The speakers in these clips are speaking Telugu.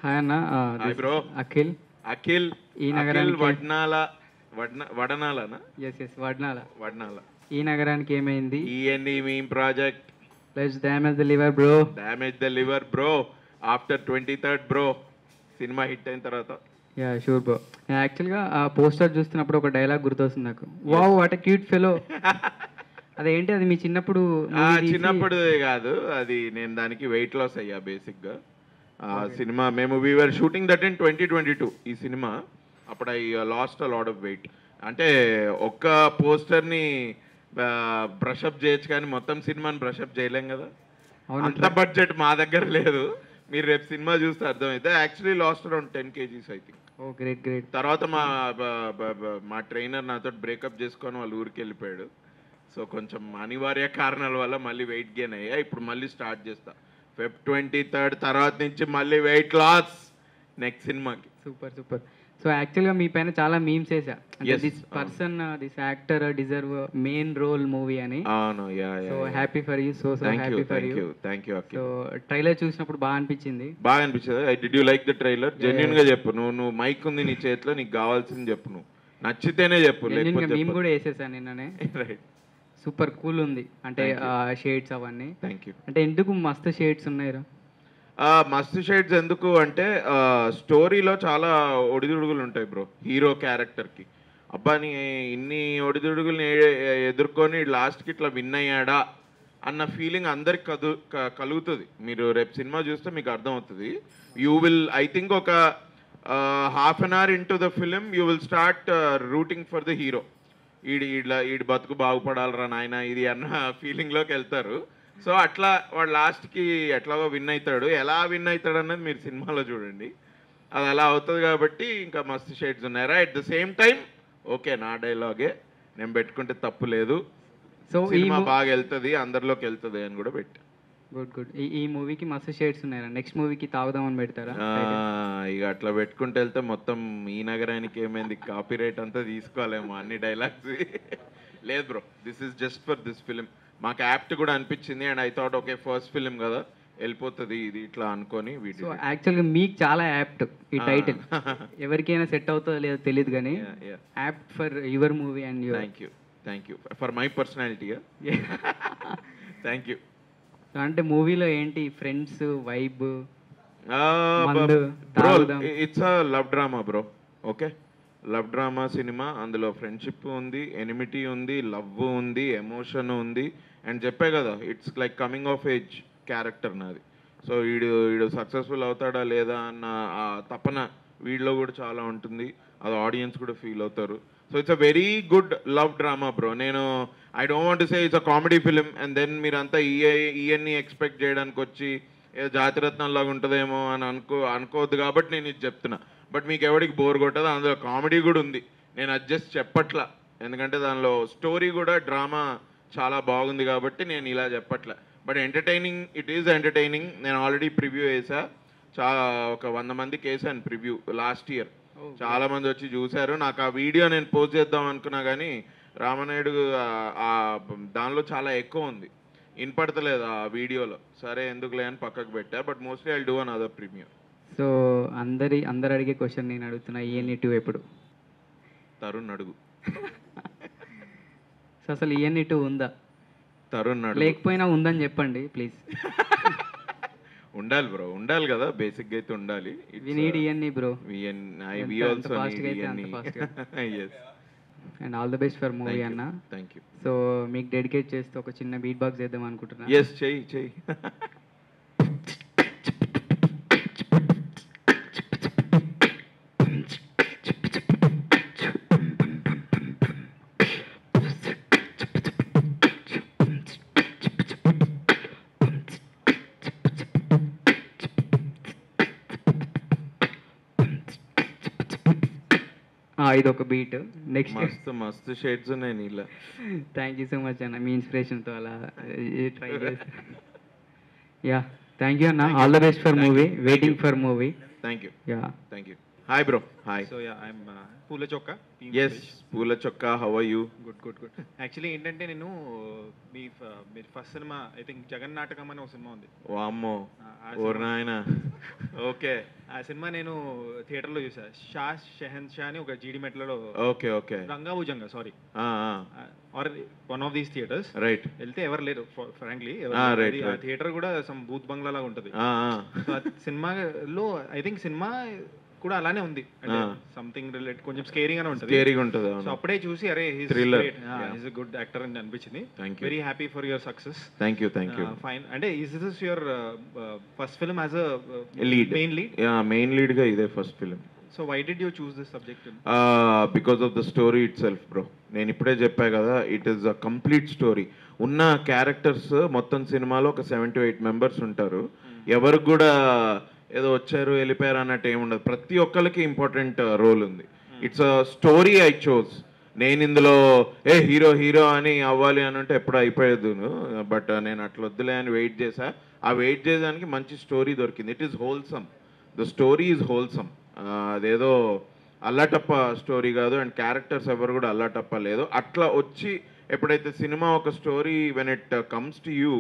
హాయ్ అన్న. Hi bro. అఖిల్. అఖిల్ ఈ అఖిల్ నగరానికి వడనాలనా ఎస్ వడ్నాల. వడనాల. ఈ నగరానికి ఏమైంది? ENE meme project let's damage the liver bro. Damage the liver bro after 23rd bro. Cinema hit అయిన తర్వాత యా షూర్ బ్రో. నేను యాక్చువల్గా ఆ పోస్టర్ చూస్తున్నప్పుడు ఒక డైలాగ్ గుర్తొస్తుంది నాకు. Wow what a cute fellow. అదేంటి అది మీ చిన్నప్పుడు చిన్నప్పుడు కాదు అది, నేను దానికి వెయిట్ లాస్ అయ్యా బేసిక్గా. సినిమా మేము వీఆర్ షూటింగ్ దట్ ఇన్ 2022 ఈ సినిమా. అప్పుడు I last a lot of weight. అంటే ఒక్క పోస్టర్ని బ్రషప్ చేయొచ్చు కానీ మొత్తం సినిమాని బ్రషప్ చేయలేం కదా. అంత బడ్జెట్ మా దగ్గర లేదు. మీరు రేపు సినిమా చూస్తే అర్థమైతే. Actually lost around 10 kgs I think. Oh great great. తర్వాత మా ట్రైనర్ నాతో బ్రేకప్ చేసుకొని వాళ్ళ ఊరికి వెళ్ళిపోయాడు. సో కొంచెం అనివార్య కారణాల వల్ల మళ్ళీ వెయిట్ గెయిన్ అయ్యా. ఇప్పుడు మళ్ళీ స్టార్ట్ చేస్తా Feb 23rd తర్వాత నుంచి మళ్ళీ వెయిట్ లాస్ నెక్స్ట్ సినిమాకి. Super super. సో యాక్చువల్గా మీ పైన చాలా మీమ్స్ వేసా. Yes. This person this actor deserve main role movie అని. అవును. So happy for you. So happy for you. Thank you. So trailer చూసినప్పుడు బాగా అనిపించింది. బాగా అనిపించదు. Did you like the trailer? Genuine గా చెప్పు. నువ్వు మైక్ ఉంది నీ చేతిలో, నీకు కావాల్సింది చెప్పు. నువ్వు నచ్చితేనే చెప్పు. మేము కూడా వేసేసాను నిన్ననే. రైట్. సూపర్ కూల్ ఉంది. అంటే షేడ్స్ అవన్నీ. Thank you. అంటే ఎందుకు మస్తు షేడ్స్ ఉన్నాయిరా? మస్తు షేడ్స్ ఎందుకు అంటే స్టోరీలో చాలా ఒడిదుడుగులు ఉంటాయి బ్రో హీరో క్యారెక్టర్కి. అబ్బాని ఇన్ని ఒడిదుడుగుల్ని ఎదుర్కొని లాస్ట్కి ఇట్లా విన్ అయ్యాడా అన్న ఫీలింగ్ అందరికి కలుగుతుంది. మీరు రేపు సినిమా చూస్తే మీకు అర్థమవుతుంది. యూ విల్ ఐ థింక్ ఒక half an hour into the film you will start rooting for the hero. ఈడి బతుకు బాగుపడాలరా నాయన ఇది అన్న ఫీలింగ్లోకి వెళ్తారు. సో అట్లా వాడు లాస్ట్కి ఎట్లాగో విన్ అవుతాడు. ఎలా విన్ అవుతాడు అన్నది మీరు సినిమాలో చూడండి. అది అలా అవుతుంది కాబట్టి ఇంకా మస్తు షేడ్స్ ఉన్నారా. At the same time okay నా డైలాగే నేను పెట్టుకుంటే తప్పు లేదు. సో సినిమా బాగా వెళ్తుంది, అందరిలోకి వెళ్తుంది అని కూడా పెట్టి. Good good. ఈ మూవీకి మస్తు షేడ్స్ ఉన్నాయా? నెక్స్ట్ మూవీకి తాగుదామని పెడతారా? ఇక అట్లా పెట్టుకుంటే వెళ్తే మొత్తం ఈ నగరానికి ఏమైంది కాపీ రైట్ అంతా తీసుకోవాలేమో అన్ని డైలాగ్స్. లేదు bro, this is just for this film. మాకు యాప్ట్ కూడా అనిపించింది. And I thought okay first film కదా వెళ్ళిపోతుంది ఇది ఇట్లా అనుకొని వీడియో. సో యాక్చువల్గా మీకు చాలా యాప్ట్ ఈ టైటిల్. ఎవరికైనా సెట్ అవుతుందో లేదో తెలియదు కానీ apt for your movie and your. Thank you for my personality. Thank you. అంటే మూవీలో ఏంటి friends vibe? Bro it's a love drama bro. Okay, love drama cinema. అందులో ఫ్రెండ్షిప్ ఉంది, ఎనిమిటీ ఉంది, లవ్ ఉంది, ఎమోషన్ ఉంది. అండ్ చెప్పే కదా it's like coming of age character నాది. సో వీడు సక్సెస్ఫుల్ అవుతాడా లేదా అన్న ఆ తపన వీడిలో కూడా చాలా ఉంటుంది. అది ఆడియన్స్ కూడా ఫీల్ అవుతారు. So it's a very good love drama bro. నేను I don't want to say it's a comedy film and then మీరంతా ఈఎన్ని ఎక్స్పెక్ట్ చేయడానికి వచ్చి ఏదో జాతిరత్నం లాగా ఉంటుందేమో అని అనుకోవద్దు కాబట్టి నేను ఇది చెప్తున్నా. బట్ మీకు ఎవరికి బోర్ కొట్టదు. అందులో కామెడీ కూడా ఉంది. నేను అడ్జస్ట్ చెప్పట్లా, ఎందుకంటే దానిలో స్టోరీ కూడా డ్రామా చాలా బాగుంది కాబట్టి నేను ఇలా చెప్పట్లే. But entertaining, it is entertaining. నేను ఆల్రెడీ ప్రివ్యూ వేసా. ఒక 100 మందికి వేసాను ప్రివ్యూ లాస్ట్ ఇయర్. చాలా మంది వచ్చి చూశారు. నాకు ఆ వీడియో నేను పోస్ట్ చేద్దాం అనుకున్నా కానీ రామనాయుడు దానిలో చాలా ఎక్కువ ఉంది, వినపడతలేదు ఆ వీడియోలో. సరే ఎందుకులే అని పక్కకు పెట్టా. But mostly I do another premiere. So అందరు అడిగే క్వశ్చన్ నేను అడుగుతున్నా, ఈఎన్ఈ 2 ఎప్పుడు? తరుణ్ అడుగు. సో అసలు ఈఎన్ఈ 2 ఉందా? తరుణ్ అడుగు. లేకపోయినా ఉందని చెప్పండి ప్లీజ్. ఉండాలి బ్రో, ఉండాలి కదా, బేసిక్గా అయితే ఉండాలి. We need ENE bro. We also need ENE. yes. And all the best for movie అన్న. Thank you. సో మీకు డెడికేట్ చేస్తూ ఒక చిన్న బీట్ బాక్స్ చేద్దాం అనుకుంటున్నా. ఎస్, చెయ్యి. ఇది ఒక బీట్. నెక్స్ట్ మస్తు షేడ్స్ ఉన్నాయి నీళ్ళ. థ్యాంక్ యూ సో మచ్ అన్న, మీ ఇన్స్పిరేషన్తో అలా ట్రై చేసి. యా థ్యాంక్ యూ అన్న. All the best for movie. Waiting for movie. Thank you. Yeah thank you. Hi bro. Hi. So yeah I'm Poola Chokka yes, Poola Chokka, how are you? Good actually ఏంటంటే నేను మీ first cinema I think Jagan Natakam అనే ఒక సినిమా ఉంది. వామ్మో, ఆ ఓర్ నాయనా. ఓకే ఆ సినిమా నేను థియేటర్లో చూసా. షెహన్ షా అని ఒక జీడి మెట్లలో okay okay. Ranga Bhujanga sorry are one of these theatres. Right. వెళ్తే ఎవరు లేరు ఫ్రాంక్లీ. right. ఆ థియేటర్ కూడా సమ్ బూత్ బంగ్లా లాగా ఉంటుంది. సో ఆ సినిమాలో ఐ థింక్ సినిమా కూడా అలానే ఉంది, అంటే సంథింగ్ రిలేట్ కొంచెం స్కేరింగ్ గానే ఉంటుంది. స్కేరీగా ఉంటుంది. సో అప్పుడే చూసి అరే Thriller. Is a good actor అని అనిపించింది. Thank you. Very happy for your success. Thank you thank you. Fine. అంటే is this your first film as a lead. Main lead? Main లీడ్గా ఇదే first film. So why did you choose this subject? Because of the story itself bro. నేను ఇప్పుడే చెప్పా కదా, it is a complete story. ఉన్న క్యారెక్టర్స్ మొత్తం సినిమాలో ఒక 7 to 8 మెంబర్స్ ఉంటారు. ఎవరికి కూడా ఏదో వచ్చారు వెళ్ళిపోయారు అన్నట్టు ఏముండదు. ప్రతి ఒక్కరికి ఇంపార్టెంట్ రోల్ ఉంది. It's a story I chose. నేను ఇందులో హీరో హీరో అని అవ్వాలి అని అంటే ఎప్పుడు అయిపోయేది. బట్ నేను అట్లా వద్దులే అని వెయిట్ చేశా. ఆ వెయిట్ చేయడానికి మంచి స్టోరీ దొరికింది. It is wholesome. The story is wholesome. అదేదో అల్లాటప్ప స్టోరీ కాదు, అండ్ క్యారెక్టర్స్ ఎవరు కూడా అల్లాటప్ప లేదు. అట్లా వచ్చి ఎప్పుడైతే సినిమా ఒక story when it comes to you,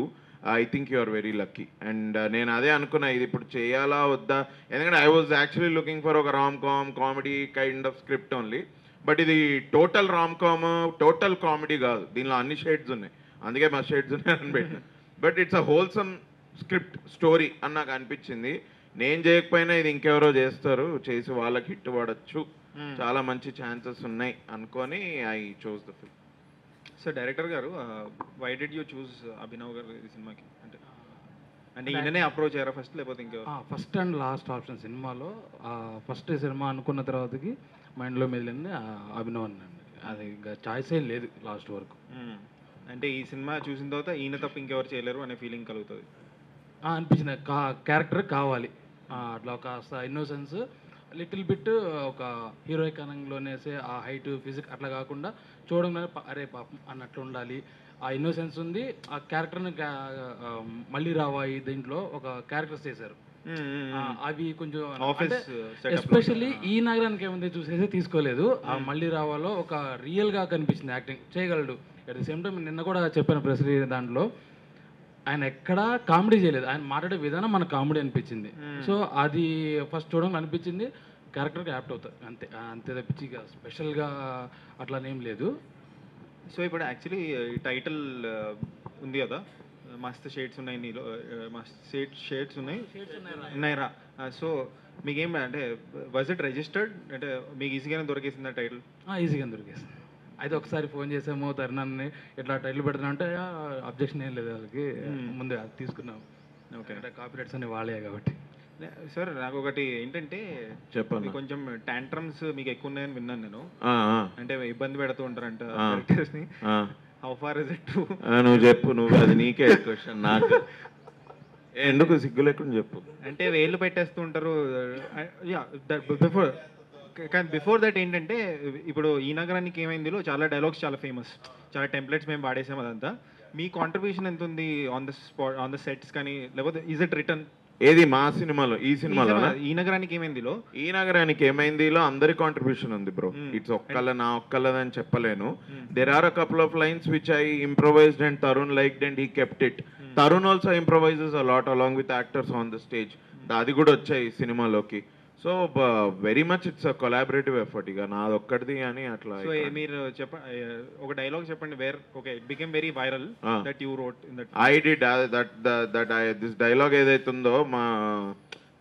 I think you are very lucky. And నేను అదే అనుకున్నా, ఇది ఇప్పుడు చేయాలా వద్దా, ఎందుకంటే I was actually looking for ఒక rom com comedy kind of script only. But ఇది total rom com, total comedy కాదు, దీనిలో అన్ని షేడ్స్ ఉన్నాయి. అందుకే మా షేడ్స్ ఉన్నాయి అని పెట్టిన. But it's a wholesome script story అని నాకు అనిపించింది. నేను చేయకపోయినా ఇది ఇంకెవరో చేస్తారు, చేసి వాళ్ళకి హిట్ పడచ్చు, చాలా మంచి ఛాన్సెస్ ఉన్నాయి అనుకొని I choose the film. So director గారు, why did you choose Abhinav గారు ఈ సినిమాకి? అంటే ఈయననే అప్రోచ్ అయ్యారా ఫస్ట్, లేకపోతే ఇంకా? ఫస్ట్ అండ్ లాస్ట్ ఆప్షన్ సినిమాలో. ఫస్ట్ సినిమా అనుకున్న తర్వాతకి మైండ్లో మెదిలింది అభినవ్ అండి. అది ఇంకా చాయిసే లేదు లాస్ట్ వరకు. అంటే ఈ సినిమా చూసిన తర్వాత ఈయన తప్ప ఇంకెవరు చేయలేరు అనే ఫీలింగ్ కలుగుతుంది అనిపించింది. క్యారెక్టర్ కావాలి అట్లా, కాస్త ఇన్నోసెన్స్ లిటిల్ బిట్ ఒక హీరోయిక్ అనంలోనేసే ఆ హైట్ ఫిజిక్ అట్లా కాకుండా చూడంగానే అరే పాపం అన్నట్లు ఉండాలి. ఆ ఇన్నోసెన్స్ ఉంది. ఆ క్యారెక్టర్ని మళ్ళీ రావాయి దీంట్లో ఒక క్యారెక్టర్స్ చేశారు. అవి కొంచెం ఎస్పెషల్లీ ఈ నగరానికి ఏముంది చూసేసి తీసుకోలేదు. ఆ మళ్ళీ రావాలో ఒక రియల్గా కనిపించింది, యాక్టింగ్ చేయగలడు. అట్ ది సేమ్ టైం నిన్న కూడా చెప్పాను ప్రెస్ దాంట్లో, ఆయన ఎక్కడా కామెడీ చేయలేదు. ఆయన మాట్లాడే విధానం మన కామెడీ అనిపించింది. సో అది ఫస్ట్ చూడడం అనిపించింది. క్యారెక్టర్కి యాప్ట్ అవుతుంది అంతే, అంతే తప్పించి ఇక స్పెషల్గా అట్లానేం లేదు. సో ఇప్పుడు యాక్చువల్లీ ఈ టైటిల్ ఉంది కదా, మస్త్ షేడ్స్ ఉన్నాయి నీలో, మస్త్ షేడ్స్ ఉన్నాయిరా. సో మీకేం అంటే వాజ్ ఇట్ రిజిస్టర్డ్, అంటే మీకు ఈజీగానే దొరికేసిందా టైటిల్? ఈజీగా దొరికేసింది. అయితే ఒకసారి ఫోన్ చేసాము తరుణాన్ని, ఇట్లా టైటిల్ పెడుతున్నా అంటే అబ్జెక్షన్ ఏం లేదు వాళ్ళకి, ముందే అది తీసుకున్నాం. ఓకే, అంటే కాపీరైట్స్ అన్ని వాళ్ళే కాబట్టి. సార్ నాకు ఒకటి ఏంటంటే, చెప్పండి. కొంచెం టాంట్రమ్స్ మీకు ఎక్కువ ఉన్నాయని విన్నాను నేను. అంటే ఇబ్బంది పెడుతూ ఉంటారంట ని. How far is it true? నువ్వు చెప్పు, నువ్వు అది నీకే క్వశ్చన్, నాకు ఎందుకు సిగ్గు లేకుండా చెప్పు. అంటే వేళ్ళు పెట్టేస్తూ ఉంటారు. కానీ బిఫోర్ దట్ ఏంటంటే, ఇప్పుడు ఈ నగరానికి ఏమైందిలో చాలా డైలాగ్స్ చాలా ఫేమస్, చాలా టెంప్లెట్స్ మేము వాడేసాం. అదంతా మీ కాంట్రిబ్యూషన్ ఎంత ఉంది on the spot, on the sets కానీ, లేకపోతే ఈజ్ ఇట్ రిటర్న్? ఏది మా సినిమాలో? ఈ సినిమాలో ఈ నగరానికి ఏమైందిలో, ఈ నగరానికి ఏమైందిలో అందరి కాంట్రిబ్యూషన్ ఉంది బ్రో. ఇట్స్ నా ఒక్కళ్ళదని చెప్పలేను. There are a couple of lines which I improvised and Tarun liked and he kept it. Tarun also improvises a lot along with actors on the stage. అది కూడా వచ్చాయి సినిమాలోకి. So very much it's a collaborative effort. ఇక నాది ఒక్కటిది అని అట్లా. సో మీరు ఒక డైలాగ్ చెప్పండి where okay it became very viral that you wrote in that. I did that this dialogue ఏదైతుందో, మా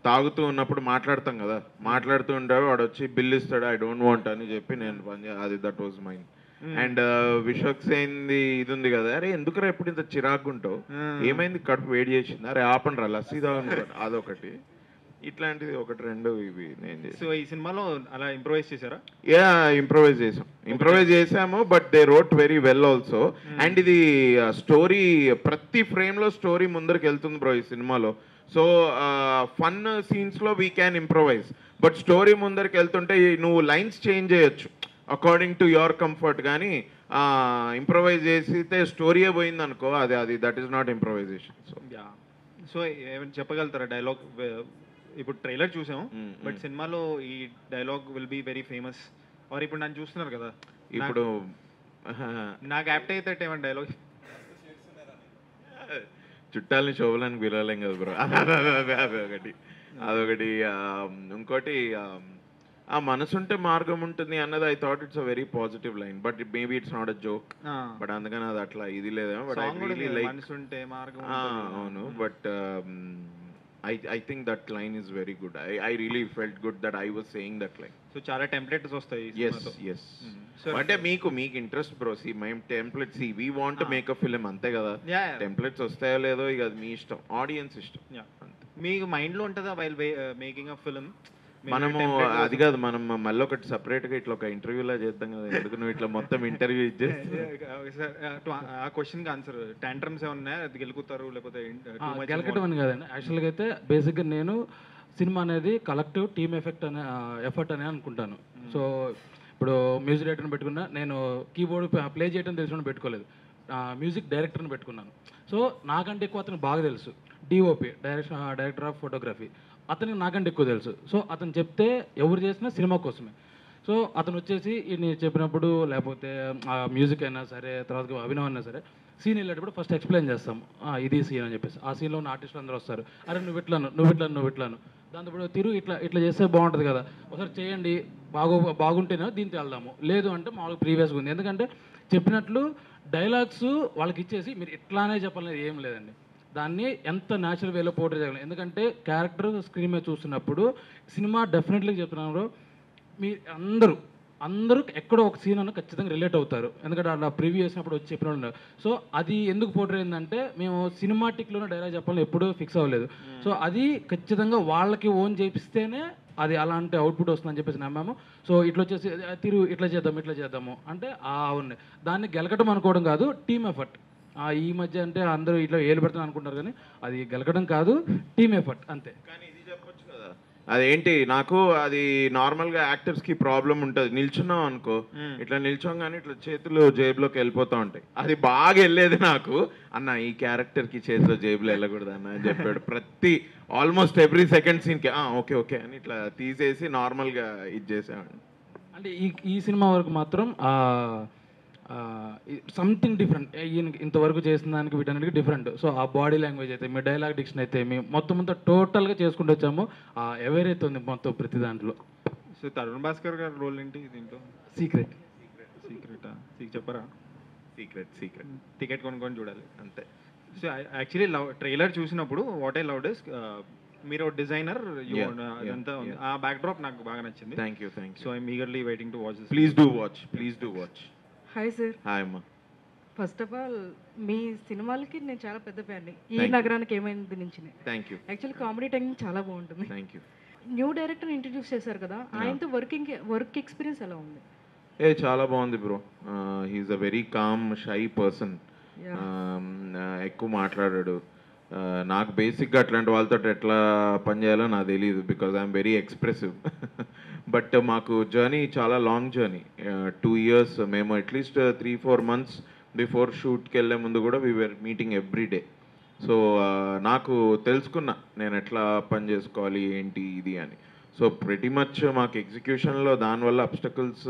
తాగుతూ ఉన్నప్పుడు మాట్లాడతాం కదా, మాట్లాడుతూ ఉంటాడు వాడు వచ్చి బిల్ ఇస్తాడు, ఐ డోంట్ వాంట్ అని చెప్పి నేను అది that was mine. And Vishwak సేన్ది ఇది ఉంది కదా, అరే ఎందుకురా ఎప్పుడు ఇంత చిరాకుంటావు, ఏమైంది కడుపు వేడి చేసింది, అరే ఆపండి రా లస్సీ తాగు, అదొకటి. ఇట్లాంటిది ఒకటి రెండు ఇవి నేను. సో ఈ సినిమాలో అలా ఇంప్రొవైజ్ చేశారా? ఇంప్రొవైజ్ చేసాము, but they wrote very well also. And ఇది స్టోరీ, ప్రతి ఫ్రేమ్ లో స్టోరీ ముందరికి వెళ్తుంది బ్రో ఈ సినిమాలో. సో ఫన్ సీన్స్ లో we can improvise, but story ముందరికి వెళ్తుంటే నువ్వు లైన్స్ చేంజ్ చేయొచ్చు అకార్డింగ్ టు యువర్ కంఫర్ట్. కానీ ఇంప్రొవైజ్ చేసితే స్టోరీయే పోయింది అనుకో, అది that is not improvisation. So so ఏమైనా చెప్పగలుగుతారా డైలాగ్ ఇప్పుడు ట్రైలర్ చూసాం Mm, బట్ mm. సినిమాలో ఈ dialogue will be very famous are ఇప్పుడు నన్ను చూస్తున్నారు కదా ఇప్పుడు నాకు యాప్ట్ అయితే ఏమన్నా డైలాగ్ చుట్టాలని శోభలానికి పిలవలేం కదా బ్రో అదొకటి ఇంకోటి ఆ మనసుంటే మార్గం ఉంటుంది అన్నది I thought it's a very positive line but maybe it's not a joke but అందుకని అది అట్లా ఇది లేదేమో బట్ ఐ రియలీ లైక్ మనసు ఉంటే మార్గం అవును but I think that line is very good I really felt good that I was saying that line so చాలా టెంప్లెట్స్ వస్తాయి ఈ ఎస్ సినిమాతో. ఎస్ So- అంటే మీకు ఇంట్రెస్ట్ బ్రో సి మేము templates we want make a film అంతే కదా Yeah, yeah. టెంప్లెట్స్ వస్తాయో లేదో ఇక అది మీ ఇష్టం ఆడియన్స్ ఇష్టం Yeah. మీకు మైండ్ లో ఉంటుందా వైల్ మేకింగ్ అ ఫిలిం మనము అది కాదు మనం మళ్ళీ ఒకటి సపరేట్ గా ఇట్లా ఒక ఇంటర్వ్యూలా చేద్దాం కదా ఎందుకు నువ్వు ఇట్లా మొత్తం ఇంటర్వ్యూ ఇచ్చేస్తే ఆ క్వశ్చన్ కి ఆన్సర్ టాంట్రమ్స్ ఏమన్నా ఉన్నాయా? అది గెలుకుతారు లేకపోతే too much గెలకటం అని కాదండి. యాక్చువల్గా అయితే బేసిక్గా నేను సినిమా అనేది కలెక్టివ్ టీమ్ ఎఫర్ట్ అనే అనుకుంటాను. సో ఇప్పుడు మ్యూజిక్ డైరెక్టర్ని పెట్టుకున్నా, నేను కీబోర్డ్ ప్లే చేయడం తెలిసిన పెట్టుకోలేదు, మ్యూజిక్ డైరెక్టర్ని పెట్టుకున్నాను. సో నాకంటే ఎక్కువ అతనికి బాగా తెలుసు, డిఓపి డైరెక్టర్ ఆఫ్ ఫోటోగ్రఫీ, అతనికి నాకంటే ఎక్కువ తెలుసు. సో అతను చెప్తే ఎవరు చేసినా సినిమా కోసమే. సో అతను వచ్చేసి నేను చెప్పినప్పుడు లేకపోతే మ్యూజిక్ అయినా సరే, తర్వాత అభినవ్ అయినా సరే, సీన్ వెళ్ళేటప్పుడు ఫస్ట్ ఎక్స్ప్లెయిన్ చేస్తాం, ఇది సీన్ అని చెప్పేసి. ఆ సీన్లో ఉన్న ఆర్టిస్టులు అందరూ వస్తారు, అరే నువ్వు ఇట్లాను దాంతో తిరుగు ఇట్లా చేస్తే బాగుంటుంది కదా, ఒకసారి చేయండి, బాగుంటేనే దీంతో వెళ్దాము, లేదు అంటే మామూలుగా ప్రీవియస్గా ఉంది. ఎందుకంటే చెప్పినట్లు డైలాగ్స్ వాళ్ళకి ఇచ్చేసి మీరు ఇట్లానే చెప్పాలనేది ఏం లేదండి. దాన్ని ఎంత న్యాచురల్ వేలో పోర్ట్రే చేయగలం. ఎందుకంటే క్యారెక్టర్ స్క్రీన్ మీద చూస్తున్నప్పుడు సినిమా డెఫినెట్లీ చెప్తున్నారు, మీ అందరూ ఎక్కడో ఒక సీన్ అన్న ఖచ్చితంగా రిలేట్ అవుతారు. ఎందుకంటే అలా ప్రివ్యూ చేసినప్పుడు వచ్చి చెప్పిన వాళ్ళు. సో అది ఎందుకు పోర్ట్రే అయిందంటే మేము సినిమాటిక్లోనే డైలాగ్ చెప్పాలని ఎప్పుడూ ఫిక్స్ అవ్వలేదు. సో అది ఖచ్చితంగా వాళ్ళకి ఓన్ చేపిస్తేనే అది అలాంటి అవుట్పుట్ వస్తుందని చెప్పేసి నమ్మాము. సో ఇట్లా వచ్చేసి తిరుగు ఇట్లా చేద్దాము అంటే అవును, దాన్ని గెలకటం అనుకోవడం కాదు, టీమ్ ఎఫర్ట్. ఈ మధ్య అంటే అందరూ ఇట్లా ఏలు పెడతాను అనుకుంటారు, కానీ అది గెలకడం కాదు, టీమ్ ఎఫర్ట్ అంతే. కానీ ఇది చెప్పొచ్చు కదా, అదేంటి నాకు అది నార్మల్గా యాక్టర్స్కి ప్రాబ్లం ఉంటుంది, నిల్చున్నాం అనుకో ఇట్లా నిల్చోగానే ఇట్లా చేతులు జేబులోకి వెళ్ళిపోతూ ఉంటాయి. అది బాగా వెళ్ళేది నాకు, అన్న ఈ క్యారెక్టర్కి చేతిలో జేబులో వెళ్ళకూడదు అన్న అని చెప్పాడు. ఆల్మోస్ట్ ఎవ్రీ సెకండ్ సీన్కి ఓకే అని ఇట్లా తీసేసి నార్మల్గా ఇది చేసేవాడిని. అంటే ఈ సినిమా వరకు మాత్రం సంథింగ్ డిఫరెంట్, ఇంతవరకు చేసిన దానికి వీటన్నిటికీ డిఫరెంట్. సో ఆ బాడీ లాంగ్వేజ్ అయితే, మీ డైలాగ్ డిక్షన్ అయితే, మేము మొత్తం అంతా టోటల్గా చేసుకుంటూ వచ్చాము. ఎవరైతే ఉంది మొత్తం ప్రతి దాంట్లో. సో తరుణ్ భాస్కర్ గారి రోల్ ఏంటి దీంట్లో? సీక్రెట్ చెప్పరా? సీక్రెట్ టికెట్ కొనుక్కొని చూడాలి. అంతే. సో యాక్చువల్లీ ట్రైలర్ చూసినప్పుడు వాట్ ఐ లవ్డ్ ఇస్ మీరు డిజైనర్ అదంతా ఉంది. ఆ బ్యాక్ డ్రాప్ నాకు బాగా నచ్చింది. Thank you. So I'm eagerly waiting to watch this. Please do watch. Hi sir. Hi అమ్మా. ఫస్ట్ ఆఫ్ ఆల్ మీ సినిమాలకి నేను చాలా పెద్ద ఫ్యాన్ని. ఈ Thank you. నగరానికి ఏమైంది నుంచి thank you. Actually comedy timing చాలా బాగుంటుంది. Thank you. New director introduce చేశారు కదా, ఆయనతో వర్క్ ఎక్స్పీరియన్స్ ఎలా ఉంది? చాలా బాగుంది bro. He is a very calm shy person. ఎక్కువ మాట్లాడాడు. నాకు బేసిక్గా అట్లాంటి వాళ్ళతో ఎట్లా పనిచేయాలో నాకు తెలియదు, because I'm very expressive. But మాకు జర్నీ చాలా లాంగ్ జర్నీ, 2 years. మేము అట్లీస్ట్ 3-4 months బిఫోర్ షూట్కి వెళ్ళే ముందు కూడా we're meeting every day. So నాకు తెలుసుకున్నా నేను ఎట్లా పని చేసుకోవాలి ఏంటి ఇది అని. సో ప్రెటీ మచ్ మాకు ఎగ్జిక్యూషన్లో దానివల్ల అబ్స్టకల్స్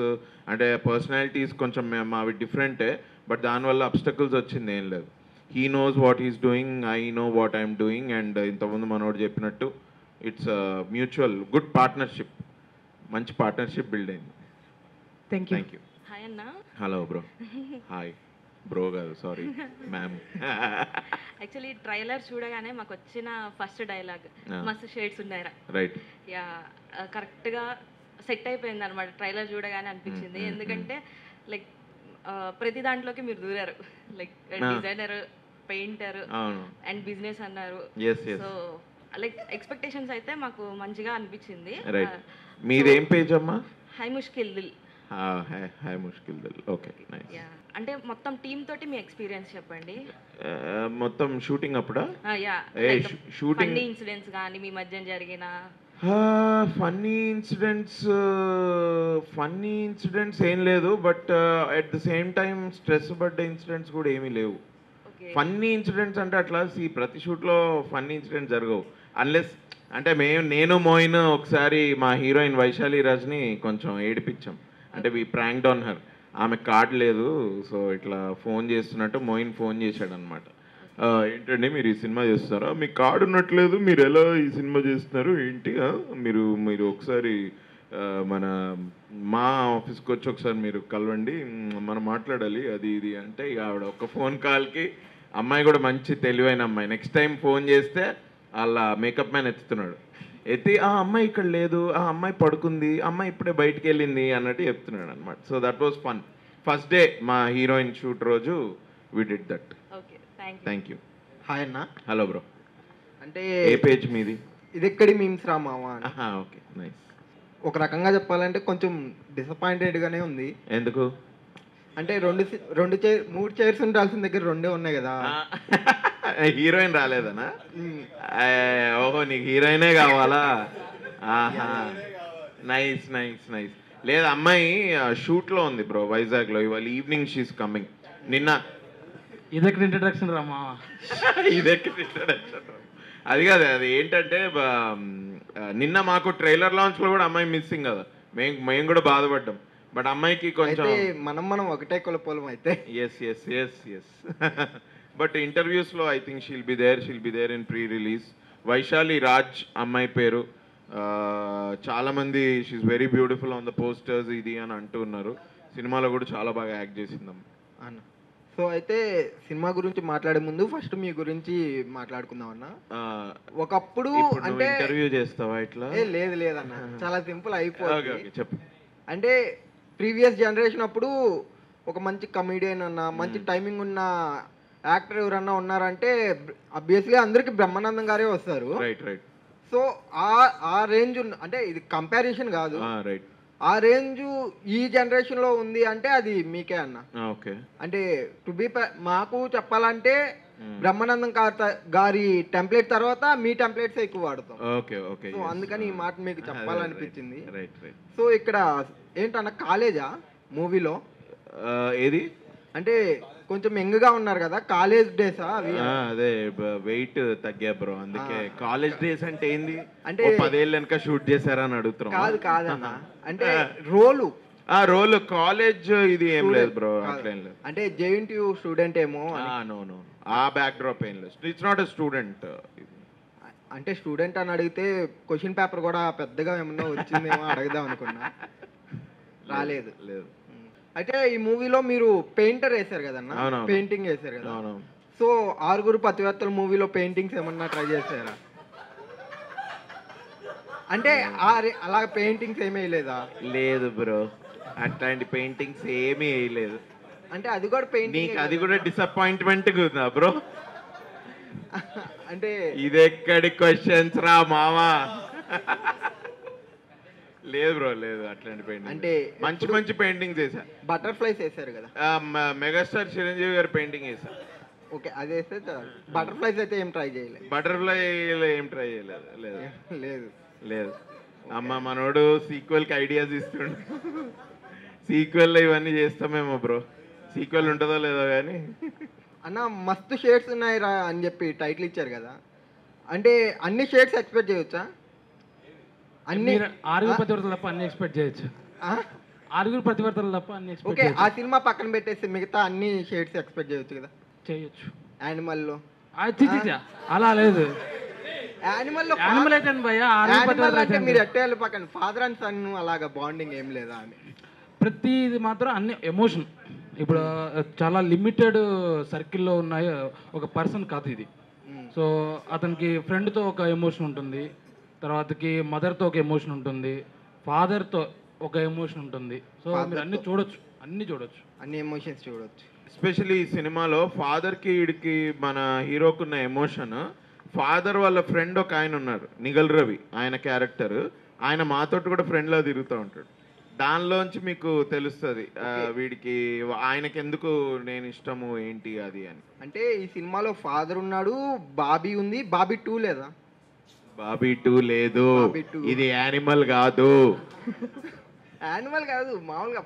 అంటే పర్సనాలిటీస్ కొంచెం అవి డిఫరెంటే, బట్ దానివల్ల అబ్స్టకల్స్ వచ్చింది ఏం లేదు. He knows what is doing, I know what I'm doing. And ఇంతకుముందు మనోడు చెప్పినట్టు ఇట్స్ మ్యూచువల్ గుడ్ పార్ట్నర్షిప్, మంచి పార్ట్నర్షిప్ బిల్డ్ అయింది. Thank you. హాయ్ అన్న. Hello bro. హాయ్ బ్రో కాదు, సారీ మ్యామ్. యాక్చువల్లీ ట్రైలర్ చూడగానే మాకు వచ్చిన ఫస్ట్ డైలాగ్ మస్తు షేడ్స్ ఉన్నాయరా, రైట్. యా కరెక్ట్గా సెట్ అయిపోయింది అనమాట. ట్రైలర్ చూడగానే అనిపించింది, ఎందుకంటే లైక్ ప్రతి దాంట్లోకి మీరు దూరారు, like designer, painter and business అన్నారు. సో లైక్ ఎక్స్పెక్టేషన్స్ అయితే మాకు మంచిగా అనిపించింది. మీదేం పేజ్ అమ్మా? హై ముష్కిల్ దిల్. హై ముష్కిల్ దిల్. Okay, nice. అంటే మొత్తం టీమ్ తోటి మీ ఎక్స్పీరియన్స్ చెప్పండి. మొత్తం షూటింగ్ అప్పుడా? యా, షూటింగ్ ఇన్సిడెంట్స్ కానీ మీ మధ్య జరిగిన ఫన్నీ ఇన్సిడెంట్స్ ఏం లేదు, but at the same time stress పడ్డ ఇన్సిడెంట్స్ కూడా ఏమీ లేవు. ఫన్నీ ఇన్సిడెంట్స్ అంటే అట్లా ప్రతి షూట్లో ఫన్నీ ఇన్సిడెంట్స్ జరగవు, అన్లెస్ అంటే నేను మోయిన్ ఒకసారి మా హీరోయిన్ వైశాలి రాజ్ని కొంచెం ఏడిపించాం. అంటే వి ప్రాంక్డ్ ఆన్ హర్. ఆమె కార్డ్ లేదు, సో ఇట్లా ఫోన్ చేస్తున్నట్టు మోయిన్ ఫోన్ చేశాడు అనమాట. ఏంటండి మీరు ఈ సినిమా చేస్తారా, మీకు కార్డు ఉన్నట్లేదు, మీరు ఎలా ఈ సినిమా చేస్తున్నారు ఏంటి, మీరు ఒకసారి మా ఆఫీస్కి వచ్చి ఒకసారి మీరు కలవండి, మనం మాట్లాడాలి అది ఇది అంటే, ఇక ఆవిడ ఒక ఫోన్ కాల్కి, అమ్మాయి కూడా మంచి తెలివైన అమ్మాయి, నెక్స్ట్ టైం ఫోన్ చేస్తే వాళ్ళ మేకప్ మ్యాన్ ఎత్తుతున్నాడు. ఎత్తి ఆ అమ్మాయి ఇక్కడ లేదు, ఆ అమ్మాయి పడుకుంది, అమ్మాయి ఇప్పుడే బయటికి వెళ్ళింది అన్నట్టు చెప్తున్నాడు అనమాట. So that was fun. First day మా హీరోయిన్ షూట్ రోజు we did that. Okay, thank you. Thank you. Hi అన్న. Hello bro. అంటే ఏ పేజ్ మీది? ఇది ఎక్కడి మీమ్స్ రా మావా అని. Okay, nice. ఒక రకంగా చెప్పాలంటే కొంచెం డిసప్పాయింటెడ్గానే ఉంది. ఎందుకు? అంటే మూడు చైర్స్ ఉండాల్సిన దగ్గర రెండే ఉన్నాయి కదా. హీరోయిన్ రాలేదనా? ఓహో, నీకు హీరోయినే కావాలా? ఆహా, నైస్ నైస్ నైస్. లేదు, అమ్మాయి షూట్లో ఉంది బ్రో వైజాగ్లో. ఇవాళ ఈవినింగ్ షీస్ కమింగ్. నిన్న ఇదెక్కడ ఇంట్రడక్షన్ రామా? ఇదెక్కడ ఇంట్రడక్షన్? అది కాదు, అది ఏంటంటే నిన్న మాకు ట్రైలర్ లాంచ్లో కూడా అమ్మాయి మిస్సింగ్ కదా, మేము కూడా బాధపడ్డాం. బట్ అమ్మాయికి కొంచెం మనం ఒకటే కులపోలం అయితే. Yes yes yes yes. But ఇంటర్వ్యూస్లో I think she'll be there in pre release. Vaishali Raj అమ్మాయి పేరు. చాలామంది she's very beautiful on the posters ఇది అని అంటున్నారు. సినిమాలో కూడా చాలా బాగా యాక్ట్ చేసిందమ్మ అన్న. సో అయితే సినిమా గురించి మాట్లాడే ముందు ఫస్ట్ మీ గురించి మాట్లాడుకుందాం అన్న. ఒకప్పుడు అంటే ఇంటర్వ్యూ చేస్తావా ఇట్లా? లేదు లేదన్న, చాలా సింపుల్ అయిపోయింది. చెప్పు. అంటే ప్రీవియస్ జనరేషన్ అప్పుడు ఒక మంచి కమెడియన్ అన్న, మంచి టైమింగ్ ఉన్న యాక్టర్ ఎవరన్నా ఉన్నారంటే అబ్వియస్లీ అందరికి బ్రహ్మానందం గారే వస్తారు. Right right. సో ఆ రేంజ్ అంటే ఇది కంపారిజన్ కాదు, రైట్, ఆ రేంజ్ ఈ జనరేషన్ లో ఉంది అంటే అది మీకే అన్న. ఓకే. అంటే టు బి మాకు చెప్పాలంటే బ్రహ్మానందం గారి టెంప్లెట్ తర్వాత మీ టెంప్లెట్స్ ఎక్కువ వాడతాం. Okay okay. సో అందుకని ఈ మాట మీకు చెప్పాలనిపించింది. Right right. సో ఇక్కడ ఏంటన్న కాలేజా మూవీలో ఏది అంటే కొంచెం యంగ్గా ఉన్నారు కదా, కాలేజ్ డేసా అవి? అదే వెయిట్ తగ్గా బ్రో, అందుకే కాలేజ్ డేస్ అంటే ఏంది అంటే 10 ఏళ్ళ వెనక షూట్ చేశారా అని అడుగుతున్నాం. కాదన్న, అంటే రోలు కాలేజ్ ఇది ఏం లేదు బ్రో, అట్లేం లేదు. అంటే JNTU స్టూడెంట్ ఏమో. నో నో, ఆ బ్యాక్ డ్రాప్ ఏం లేదు. It's not a student. అంటే స్టూడెంట్ అని అడిగితే క్వశ్చన్ పేపర్ కూడా పెద్దగా ఏమన్నా వచ్చిందేమో అడుగుదాం అనుకున్నా, రాలేదు. లేదు. అయితే ఈ మూవీలో మీరు పెయింటర్ వేశారు కదన్నా, పెయింటింగ్ వేశారు కదా. సో 6 పతివ్రతల మూవీలో పెయింటింగ్స్ ఏమన్నా ట్రై చేశారా? అంటే అలా పెయింటింగ్స్ ఏమీ వేయలేదా? లేదు బ్రో, అట్లాంటి పెయింటింగ్స్ ఏమీ వేయలేదు. అంటే అది కూడా పెయింటింగ్, అది కూడా డిసప్పాయింట్మెంట్ ఉందా బ్రో? అంటే ఇదెక్కడి క్వశ్చన్స్ రా మామా. లేదు బ్రో, లేదు అట్లాంటి పెయింటింగ్. అంటే మంచి పెయింటింగ్స్ వేసా. బటర్ఫ్లైస్ వేసారు కదా, మెగాస్టార్ చిరంజీవి గారు పెయింటింగ్ వేసా. ఓకే, అది వేస్తే బటర్ఫ్లైస్ అయితే ఏం ట్రై చేయలేదు? బటర్ఫ్లై ఏం ట్రై చేయలేదు. లేదు లేదు లేదు. అమ్మ మనోడు సీక్వెల్ కి ఐడియాస్ ఇస్తుండు. సీక్వెల్ ఇవన్నీ చేస్తామేమో బ్రో, సీక్వెల్ ఉంటుందో లేదో కానీ. అన్న మస్తు షేడ్స్ ఉన్నాయి రా అని చెప్పి టైటిల్ ఇచ్చారు కదా, అంటే అన్ని షేడ్స్ ఎక్స్పెక్ట్ చేయొచ్చా? అన్ని 6 పతివ్రతలు తప్ప అన్ని ఎక్స్పెక్ట్ చేయొచ్చు. 6 పతివ్రతలు తప్ప అన్ని ఎక్స్పెక్ట్. ఓకే, ఆ సినిమా పక్కన పెట్టేసి మిగతా అన్ని షేడ్స్ ఎక్స్పెక్ట్ చేయొచ్చు కదా? చేయొచ్చు. యానిమల్ లో అలా లేదు. యానిమల్ అయితే మీరు ఎట్టేళ్ళు పక్కన ఫాదర్ అండ్ సన్ అలాగా బాండింగ్ ఏం లేదా అని? ప్రతిది మాత్రం అన్ని ఎమోషన్. ఇప్పుడు చాలా లిమిటెడ్ సర్కిల్లో ఉన్నాయి, ఒక పర్సన్ కాదు ఇది. సో అతనికి ఫ్రెండ్తో ఒక ఎమోషన్ ఉంటుంది, తర్వాతకి మదర్తో ఒక ఎమోషన్ ఉంటుంది, ఫాదర్తో ఒక ఎమోషన్ ఉంటుంది. సో మీరు అన్ని చూడొచ్చు, అన్ని ఎమోషన్స్ చూడొచ్చు. ఎస్పెషల్లీ ఈ సినిమాలో ఫాదర్కి వీడికి మన హీరోకున్న ఎమోషన్, ఫాదర్ వాళ్ళ ఫ్రెండ్ ఒక ఆయన ఉన్నారు నిగల్ రవి, ఆయన క్యారెక్టర్, ఆయన మాతోటి కూడా ఫ్రెండ్లా తిరుగుతూ ఉంటాడు. దానిలోంచి మీకు తెలుస్తుంది వీడికి ఆయనకి ఎందుకు నేను ఇష్టము ఏంటి అది అని. అంటే ఈ సినిమాలో ఫాదర్ ఉన్నాడు, బాబీ ఉంది, బాబీ 2 లేదా? బాబీ 2 లేదు, ఇది యానిమల్ కాదు. యానిమల్ కాదు మామూలుగా.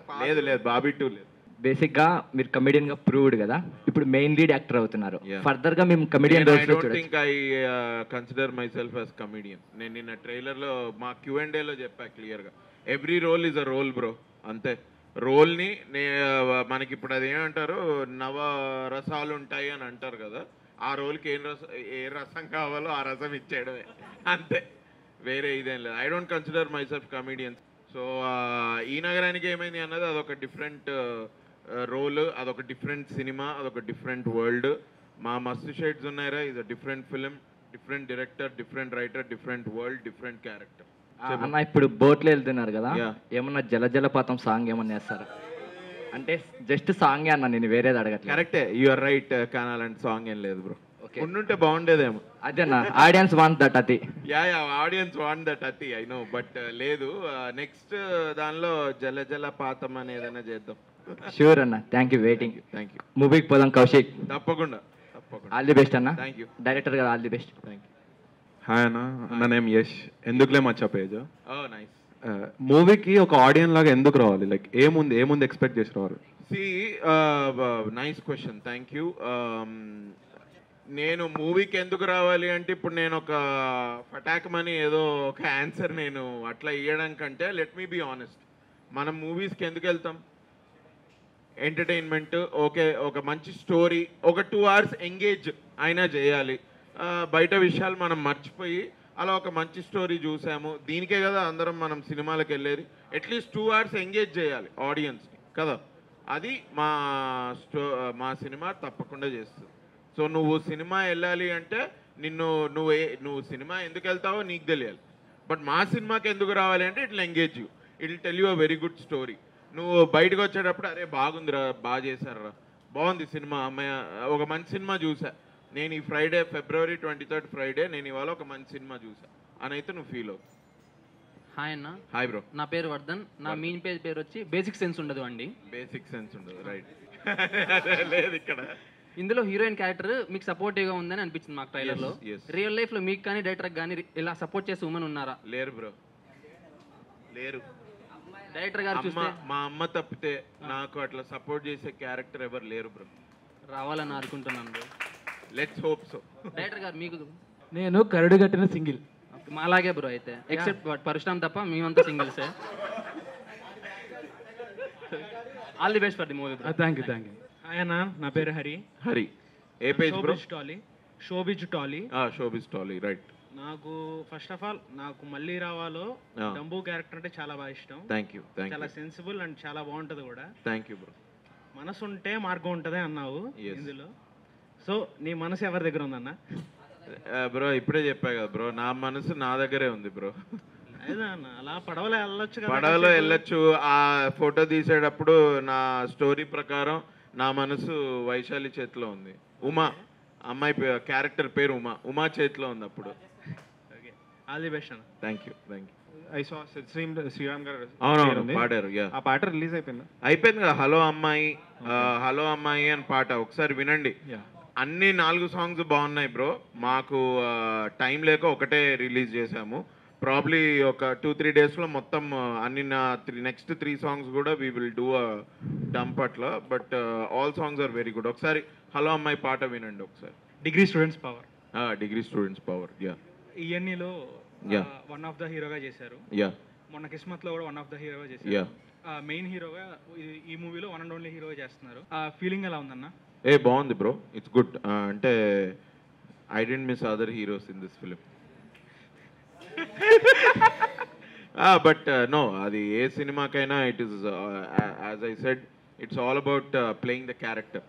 లేదు బాబీ 2 లేదు. బేసిక్గా మీరు కమెడియన్గా ప్రూవ్డ్ కదా, ఇప్పుడు మెయిన్ లీడ్ యాక్టర్ అవుతున్నారు. Yeah. ఫర్దర్గా మేము కమెడియన్ ఐ రోల్స్లో డోంట్ చూడొచ్చు. Think I consider myself as comedian. నేను నిన్న ట్రైలర్లో మా Q&Aలో చెప్పా క్లియర్గా, every role is a role bro, అంతే. రోల్ని మనకి ఇప్పుడు అది ఏమంటారు, నవ రసాలు ఉంటాయి అని అంటారు కదా, ఆ రోల్కి ఏ రసం కావాలో ఆ రసం ఇచ్చేయడమే, అంతే, వేరే ఇదేం లేదు. I don't consider my self comedian. So ఈ నగరానికి ఏమైంది అన్నది అదొక డిఫరెంట్ రోల్, అదొక డిఫరెంట్ సినిమా, అదొక డిఫరెంట్ వరల్డ్. మా మస్తు షేడ్స్ ఉన్నాయిరా ఇది different film, different director, different writer, different world, different character. అన్న ఇప్పుడు బోట్లో వెళ్తున్నారు కదా, Yeah. ఏమన్నా జలజలపాతం సాంగ్ ఏమన్నా వేస్తారు అంటే జస్ట్ సాంగే అన్న, నేను వేరేది అడగట్లేదు. కరెక్టే, యు ఆర్ రైట్. కానాలంటే సాంగ్ ఏం లేదు బ్రో, Okay. ఉండుంటే బాగుండేదేమో. అదే అన్న, ఆడియన్స్ వాంట్ దట్ అది. యా ఆడియన్స్ వాంట్ దట్ అతి, ఐ నో, బట్ లేదు. నెక్స్ట్ దానిలో జలపాతం అని ఏదైనా చేద్దాం. షూర్ అన్న, thank you, waiting. Thank you. మూవీకి పోదాం కౌశిక్. తప్పకుండా. ఆల్ ది బెస్ట్ అన్న. Thank you. డైరెక్టర్ గారు all the best. Thank you. Hi అన్న, నా నేమ్ యష్. ఎందుకులే మచ్చా పేజ్. ఓ నైస్. మూవీకి ఒక ఆడియన్ లాగా ఎందుకు రావాలి? లైక్ ఏముంది ఎక్స్పెక్ట్ చేసి రావాలి? Nice question, thank you. నేను మూవీకి ఎందుకు రావాలి అంటే, ఇప్పుడు నేను ఒక ఫటాకమని ఏదో ఒక ఆన్సర్ నేను అట్లా ఇవ్వడం కంటే, లెట్ మీ బీ ఆనెస్ట్, మనం మూవీస్కి ఎందుకు వెళ్తాం? ఎంటర్టైన్మెంట్, ఓకే, ఒక మంచి స్టోరీ, ఒక 2 hours ఎంగేజ్ అయినా చేయాలి. బయట విషయాలు మనం మర్చిపోయి అలా ఒక మంచి స్టోరీ చూసాము, దీనికే కదా అందరం మనం సినిమాలకు వెళ్ళేది. అట్లీస్ట్ 2 hours ఎంగేజ్ చేయాలి ఆడియన్స్ని కదా, అది మా సినిమా తప్పకుండా చేస్తుంది. సో నువ్వు సినిమా వెళ్ళాలి అంటే నువ్వు సినిమా ఎందుకు వెళ్తావో నీకు తెలియాలి. బట్ మా సినిమాకి ఎందుకు రావాలి అంటే ఇట్లా engage you, it will tell you a very good story. నువ్వు బయటకు వచ్చేటప్పుడు అరే బాగుందిరా, బాగా చేశారా, బాగుంది సినిమా, అమ్మాయి ఒక మంచి సినిమా చూసా నేను ఈ ఫ్రైడే, February 23rd ఫ్రైడే, నేను ఇవాళ ఒక మంచి సినిమా చూసా అని అయితే నువ్వు ఫీల్ అవుతావు. హాయ్ అన్న. Hi bro. నా పేరు వర్ధన్. నా మెయిన్ పేరు వచ్చి బేసిక్ సెన్స్ ఉండదు అండి. బేసిక్ సెన్స్ ఉండదు, రైట్. లేదు ఇక్కడ. ఇందులో హీరోయిన్ క్యారెక్టర్ మీకు సపోర్టివ్గా ఉందని అనిపించింది మాకు ట్రైలర్లో. Yes, yes. రియల్ లైఫ్లో మీకు కానీ డైరెక్టర్కి కానీ ఇలా సపోర్ట్ చేసే ఉమెన్ ఉన్నారా? లేరు బ్రో, లేరు. డైరెక్టర్ గారు చూస్తే మా అమ్మ తప్పితే నాకు అట్లా సపోర్ట్ చేసే క్యారెక్టర్ ఎవరు లేరు బ్రో. రావాలని అనుకుంటున్నాను bro. Let's hope so. Director గారు మీకు? నేను కరడు కట్టిన సింగిల్. మాలాగే బ్రో, అయితే ఎక్సెప్ట్ పరశురామ్ తప్ప మేమంతా సింగిల్సే. All the best for the movie. Thank you. Hi అన్న, నా పేరు హరి. హరి, ఏ పేజ్ bro? Showbiz Tolly. Showbiz Tolly, right. నాకు ఫస్ట్ ఆఫ్ ఆల్ నాకు మళ్ళీ రావాలో డంబు క్యారెక్టర్ అంటే చాలా బాగా ఇష్టం. Thank you. చాలా సెన్సిబుల్ అండ్ చాలా బాగుంటది కూడా. Thank you bro. మనసు ఉంటే మార్గం ఉంటది అన్నావు ఇందులో. సో నీ మనసు ఎవరి దగ్గర ఉందన్న? బ్రో ఇప్పుడే చెప్పా కదా బ్రో, నా మనసు నా దగ్గరే ఉంది బ్రో. అదే అన్న, అలా పడవలో వెళ్ళొచ్చు కదా. పడవలో వెళ్ళొచ్చు. ఆ ఫోటో తీసేటప్పుడు నా స్టోరీ ప్రకారం నా మనసు వైశాలి చేతిలో ఉంది. ఉమా, అమ్మాయి క్యారెక్టర్ పేరు ఉమా చేతిలో ఉంది అప్పుడు. ఆల్ ది బెస్ట్ అన్న. Thank you. I saw Sriram garu అవునవును పాడారు. ఆ పాట రిలీజ్ అయిపోయిందా? అయిపోయింది కదా, హలో అమ్మాయి, హలో అమ్మాయి అని పాట ఒకసారి వినండి. అన్ని 4 సాంగ్స్ బాగున్నాయి బ్రో. మాకు టైం లేక ఒకటే రిలీజ్ చేసాము. ప్రాబ్లీ ఒక 2-3 డేస్లో మొత్తం అన్ని నెక్స్ట్ 3 సాంగ్స్ కూడా we will do a dump అట్లా. But all songs are very good. ఒకసారి హలో అమ్మాయి పాట వినండి ఒకసారి. Degree students power. Degree students power. Yeah. ఈఎన్ఈలో వన్ ఆఫ్ ద హీరోగా చేశారు. యా. మొన్న కిస్మత్లో కూడా వన్ ఆఫ్ ద హీరోగా చేశారు. యా. మెయిన్ హీరోగా ఈ మూవీలో వన్ అండ్ ఓన్లీ హీరోగా చేస్తున్నారు. ఆ ఫీలింగ్ ఎలా ఉందన్న? బాగుంది బ్రో, ఇట్స్ గుడ్. అంటే I didn't miss other heroes in this film. But no, అది ఏ సినిమాకైనా it is as I said, it's all about playing the character.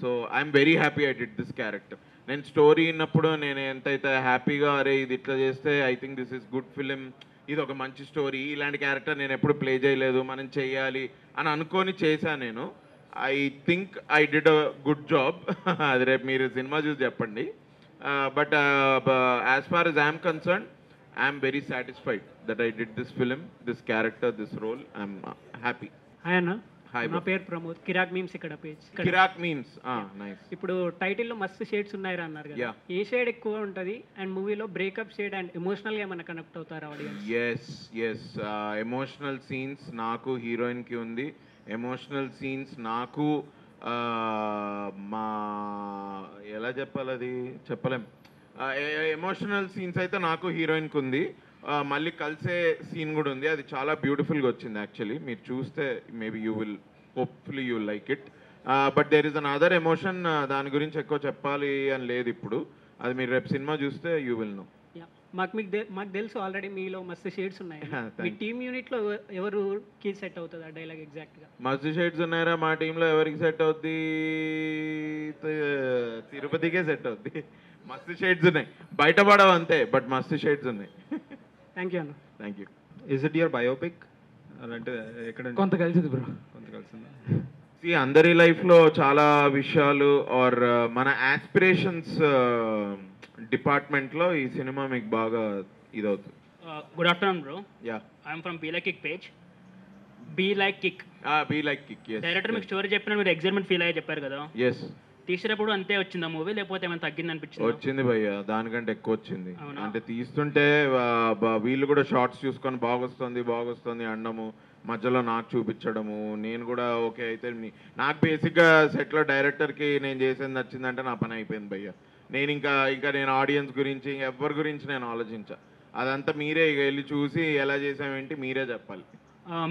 So I'm very happy I did this character. నేను స్టోరీ విన్నప్పుడు నేను ఎంతైతే హ్యాపీగా అరే ఇది ఇట్లా చేస్తే I think this is good film, ఇది ఒక మంచి స్టోరీ, ఇలాంటి క్యారెక్టర్ నేను ఎప్పుడు ప్లే చేయలేదు, మనం చెయ్యాలి అని అనుకొని చేశాను నేను. I think I did a good job. అది రేపు మీరు సినిమా చూసి చెప్పండి. But as far as I'm concerned, I'm very satisfied that I did this film, this character, this role. I'm happy. Hi అన్న, హాయ్. నా పేరు ప్రమోద్. కిరాక్ మీమ్స్ ఇక్కడ పేజ్. కిరాక్ మీమ్స్, నైస్. ఇప్పుడు టైటిల్లో మస్తు షేడ్స్ ఉన్నాయిరా అన్నారు కదా, ఏ షేడ్ ఎక్కువ ఉంటుంది? అండ్ మూవీలో బ్రేకప్ షేడ్ అండ్ ఎమోషనల్గా ఏమైనా కనెక్ట్ అవుతారా ఆడియన్స్? ఎస్ ఎమోషనల్ సీన్స్ నాకు హీరోయిన్కి ఉంది, ఎమోషనల్ సీన్స్ నాకు మా ఎలా చెప్పాలి, అది చెప్పలేం. ఎమోషనల్ సీన్స్ అయితే నాకు హీరోయిన్కి ఉంది. మళ్ళీ కలిసే సీన్ కూడా ఉంది, అది చాలా బ్యూటిఫుల్గా వచ్చింది యాక్చువల్లీ. మీరు చూస్తే maybe you will hopefully you like it. But there is an other emotion, దాని గురించి ఎక్కువ చెప్పాలి అని లేదు ఇప్పుడు. అది మీరు రేపు సినిమా చూస్తే యూ విల్ నో. మాకు తెలుసు ఆల్రెడీ మీలో మస్తు షేడ్స్ ఉన్నాయి. మీ టీమ్ యూనిట్లో ఎవరుకి సెట్ అవుతుంది ఆ డైలాగ్ ఎగ్జాక్ట్గా? మస్తు షేడ్స్ ఉన్నాయరా మా టీంలో, ఎవరికి సెట్ అవుద్ది? తిరుపతికే సెట్ అవుద్ది. మస్తు షేడ్స్ ఉన్నాయి, బయటపడవు అంతే, బట్ మస్తు షేడ్స్ ఉన్నాయి. థ్యాంక్ యూ అన్న. Thank you. Is it your biopic? అంటే ఎక్కడ కొంత కలిసింది బ్రో. కొంత కలిసిందా? అందరి లైఫ్లో చాలా విషయాలు ఆర్ మన ఆస్పిరేషన్స్ డిపార్ట్మెంట్లో ఈ సినిమా మీకు బాగా ఇదవుతుంది. Good afternoon bro. Yeah, I'm from be like kick page. Be like kick. Be like kick. Director మీకు స్టోరీ చెప్పిన మీరు ఎగ్జైట్మెంట్ ఫీల్ అయ్యే చెప్పారు కదా. ఎస్. తీసేటప్పుడు అంతే వచ్చిందా మూవీ, లేకపోతే ఏమైనా తగ్గింది అనిపించింది? వచ్చింది భయ్య, దానికంటే ఎక్కువ వచ్చింది. అంటే తీస్తుంటే వీళ్ళు కూడా షార్ట్స్ చూసుకొని బాగొస్తుంది అనడము, మధ్యలో నాకు చూపించడము, నేను కూడా ఓకే అయితే నాకు బేసిక్గా సెట్లో డైరెక్టర్కి నేను చేసేది నచ్చిందంటే నా పని అయిపోయింది భయ్య. నేను ఇంకా నేను ఆడియన్స్ గురించి ఎవరి గురించి నేను ఆలోచించా. అదంతా మీరే ఇక వెళ్ళి చూసి ఎలా చేసామేంటి మీరే చెప్పాలి.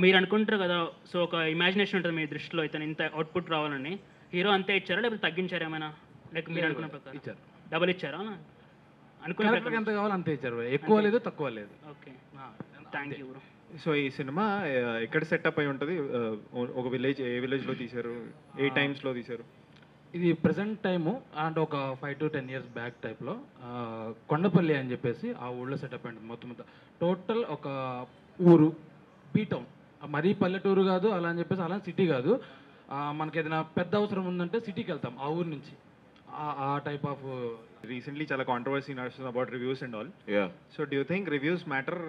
మీరు అనుకుంటారు కదా, సో ఒక ఇమాజినేషన్ ఉంటుంది మీ దృష్టిలో ఇతను ఇంత అవుట్పుట్ రావాలని. హీరో అంతే ఇచ్చారా లేకపోతే తగ్గించారా ఏమైనా? లైక్ మీరు అనుకున్న ప్రకారం ఇచ్చారు. డబుల్ ఇచ్చారా? అనుకున్న క్యారెక్టర్కి ఎంత కావాలో అంతే ఇచ్చారు, ఎక్కువ లేదు తక్కువ లేదు. Okay, thank you bro. So ఈ సినిమా ఎక్కడ సెటప్ అయి ఉంటుంది? ఒక విలేజ్, ఏ విలేజ్లో తీశారు, ఏ టైమ్స్లో తీశారు? ఇది ప్రజెంట్ టైము అండ్ ఒక 5 to 10 years బ్యాక్ టైప్లో కొండపల్లి అని చెప్పేసి ఆ ఊళ్ళో సెటప్ అయింది. మొత్తం టోటల్ ఒక ఊరు, బీ టౌన్, మరీ పల్లెటూరు కాదు అలా అని చెప్పేసి, అలా సిటీ కాదు. మనకి ఏదైనా పెద్ద అవసరం ఉందంటే సిటీకి వెళ్తాం ఆ ఊరు నుంచి, ఆ టైప్ ఆఫ్. రీసెంట్లీ చాలా కాంట్రవర్సీ నడుస్తుంది about reviews and all. Yeah. So do you think reviews matter?